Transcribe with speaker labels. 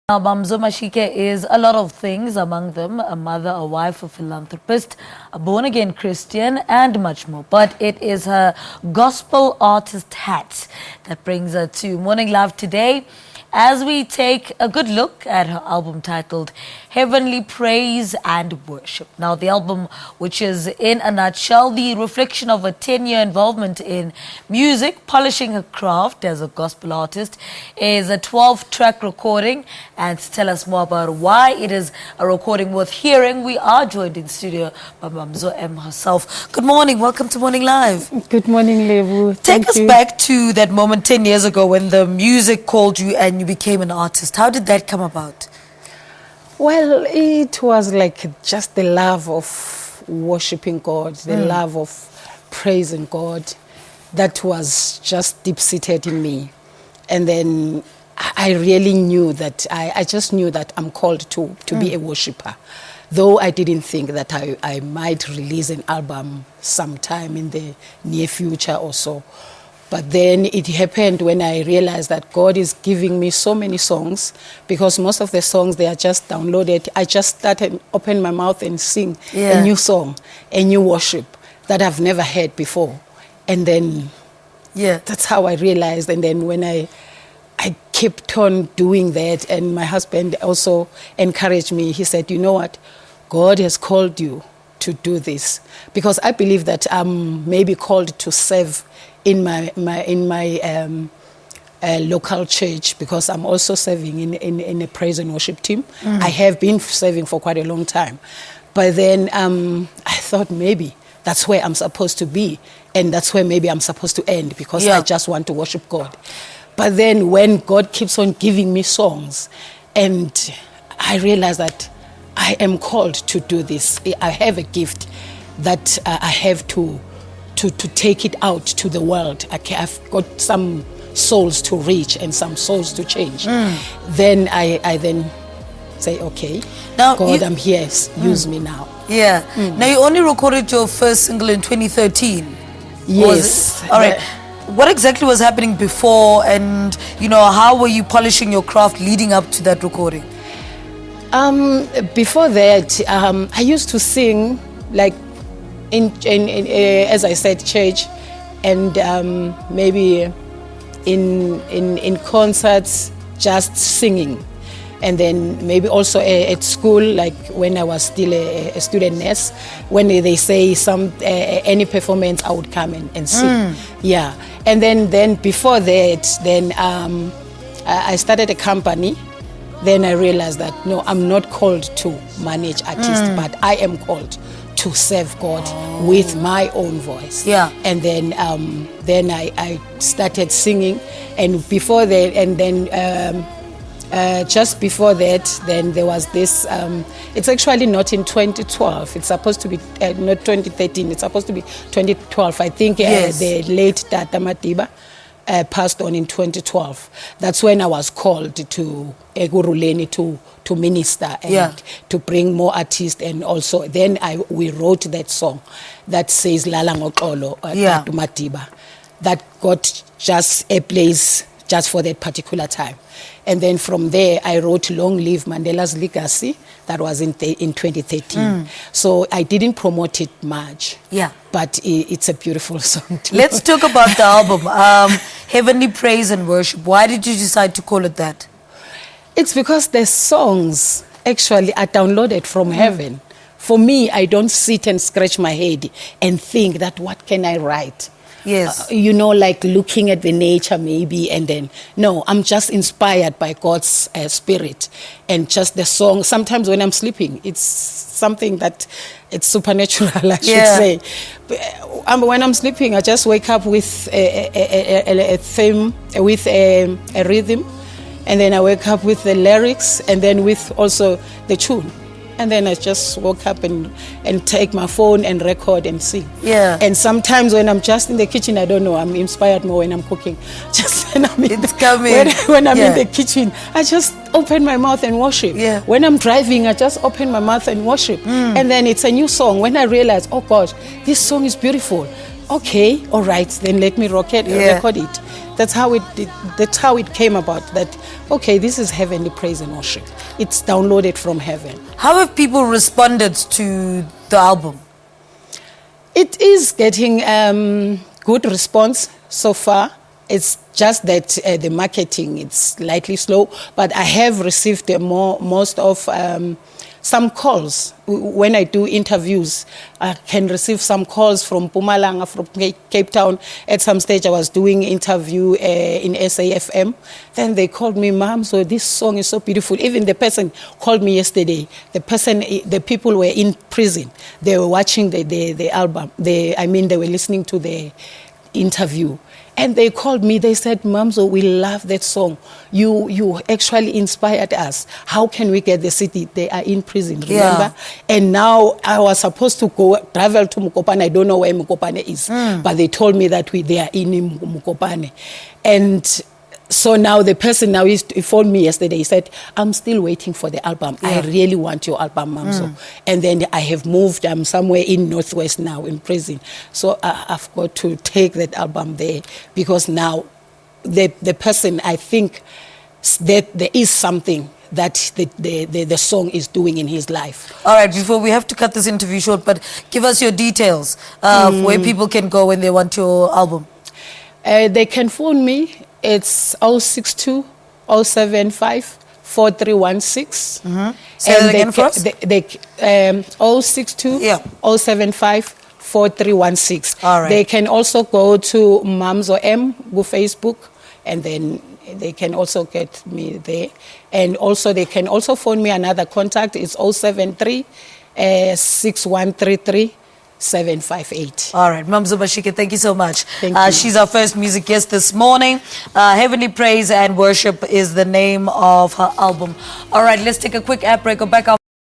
Speaker 1: Now, Mamzo Mashike is a lot of things, among them a mother, a wife, a philanthropist, a born-again Christian, and much more. But it is her gospel artist hat that brings her to Morning Live today as we take a good look at her album titled Heavenly Praise and Worship. Now, the album, which is in a nutshell the reflection of a 10-year involvement in music, polishing her craft as a gospel artist, is a 12-track recording. And to tell us more about why it is a recording worth hearing, we are joined in studio by Mamzo M herself. Good morning. Welcome to Morning Live.
Speaker 2: Good morning, Levu.
Speaker 1: Take us back to that moment 10 years ago when the music called you and you became an artist. How did that come about?
Speaker 2: Well, it was like just the love of worshiping God, the love of praising God that was just deep-seated in me. And then I really knew that, I just knew that I'm called to be a worshiper. Though I didn't think that I might release an album sometime in the near future or so. But then it happened when I realized that God is giving me so many songs, because most of the songs, they are just downloaded. I just started, open my mouth and sing a new song, a new worship that I've never heard before. And then that's how I realized. And then when I kept on doing that, and my husband also encouraged me. He said, you know what, God has called you to do this, because I believe that I'm maybe called to serve in my local church, because I'm also serving in a praise and worship team. I have been serving for quite a long time. But then I thought maybe that's where I'm supposed to be, and that's where maybe I'm supposed to end, because I just want to worship God. But then when God keeps on giving me songs, and I realize that I am called to do this. I have a gift that I have to take it out to the world. I've got some souls to reach and some souls to change. Then I then say, okay, now God, I'm here, use me now.
Speaker 1: Now, you only recorded your first single in 2013.
Speaker 2: Yes.
Speaker 1: All right. What exactly was happening before, and how were you polishing your craft leading up to that recording?
Speaker 2: Before that, I used to sing like in as I said, church, and maybe in concerts, just singing. And then maybe also at school, like when I was still a student nurse, when they say any performance, I would come and sing. And then before that, then I started a company. Then I realized that no, I'm not called to manage artists, but I am called to serve God with my own voice. And then I started singing, and before that, and then just before that, then there was this, it's actually not in 2012, it's supposed to be not 2013, it's supposed to be 2012. I think the late Tata Matiba passed on in 2012. That's when I was called to Eguruleni to minister and to bring more artists. And also then we wrote that song that says Lala Ngokolo Tata Matiba, that got just a place just for that particular time. And then from there, I wrote Long Live Mandela's Legacy. That was in 2013. So I didn't promote it much. But it's a beautiful song too.
Speaker 1: Let's talk about the album, Heavenly Praise and Worship. Why did you decide to call it that?
Speaker 2: It's because the songs actually are downloaded from heaven. For me, I don't sit and scratch my head and think that what can I write? Like looking at the nature maybe, and then, no, I'm just inspired by God's spirit. And just the song, sometimes when I'm sleeping, it's something that it's supernatural, I should say. When I'm sleeping, I just wake up with a theme, with a rhythm, and then I wake up with the lyrics, and then with also the tune. And then I just woke up and take my phone and record and sing. And sometimes when I'm just in the kitchen, I don't know, I'm inspired more when I'm cooking. Just when I'm in the kitchen, I just open my mouth and worship. When I'm driving, I just open my mouth and worship. And then it's a new song. When I realize, oh God, this song is beautiful. okay, all right, then let me record it. That's how it came about, that, okay, this is heavenly praise and worship. It's downloaded from heaven.
Speaker 1: How have people responded to the album?
Speaker 2: It is getting good response so far. It's just that the marketing, it's slightly slow, but I have received most of some calls. When I do interviews, I can receive some calls from Mpumalanga, from Cape Town. At some stage, I was doing interview in SAFM. Then they called me, Mom, so this song is so beautiful. Even the person called me yesterday. The people were in prison. They were watching the album. They were listening to the interview. And they called me, they said, Mamzo, we love that song. You actually inspired us. How can we get the city? They are in prison, remember?
Speaker 1: Yeah.
Speaker 2: And now I was supposed to travel to Mukopane. I don't know where Mukopane is. But they told me that they are in Mukopane. And so now the person he phoned me yesterday. He said, I'm still waiting for the album. I really want your album, Mamzo. And then I have moved. I'm somewhere in Northwest now in prison. So I've got to take that album there, because now the person, I think that there is something that the song is doing in his life.
Speaker 1: All right, before we have to cut this interview short, but give us your details of where people can go when they want your album.
Speaker 2: They can phone me. It's 062 075 4316.
Speaker 1: Say that again for us.
Speaker 2: 062 075 4316.
Speaker 1: All right.
Speaker 2: They can also go to Mamzo M go Facebook, and then they can also get me there. And also they can also phone me. Another contact is 073 6133 758.
Speaker 1: All right, Mamzo Mashike, thank you so much.
Speaker 2: Thank you.
Speaker 1: She's our first music guest this morning. Heavenly Praise and Worship is the name of her album. All right, let's take a quick ad break. Go back out.